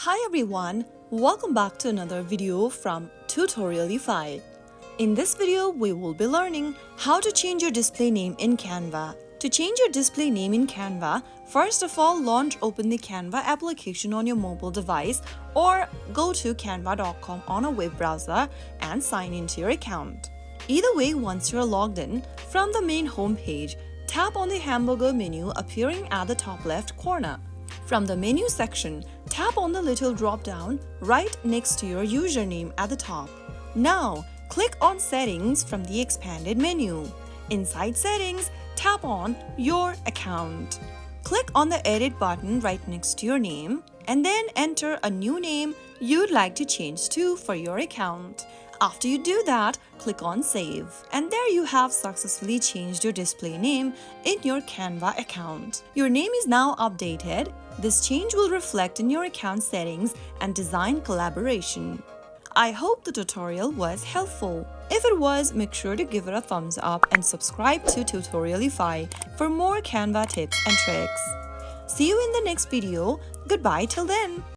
Hi everyone, welcome back to another video from Tutorialify. In this video, we will be learning how to change your display name in Canva. To change your display name in Canva, first of all, open the Canva application on your mobile device or go to canva.com on a web browser and sign into your account. Either way, once you're logged in, from the main home page, tap on the hamburger menu appearing at the top left corner. From the menu section, tap on the little drop-down right next to your username at the top. Now, click on Settings from the expanded menu. Inside Settings, tap on Your Account. Click on the Edit button right next to your name and then enter a new name you'd like to change to for your account. After you do that, click on Save, and there you have successfully changed your display name in your Canva account. Your name is now updated. This change will reflect in your account settings and design collaboration. I hope the tutorial was helpful. If it was, make sure to give it a thumbs up and subscribe to Tutorialify for more Canva tips and tricks. See you in the next video. Goodbye till then.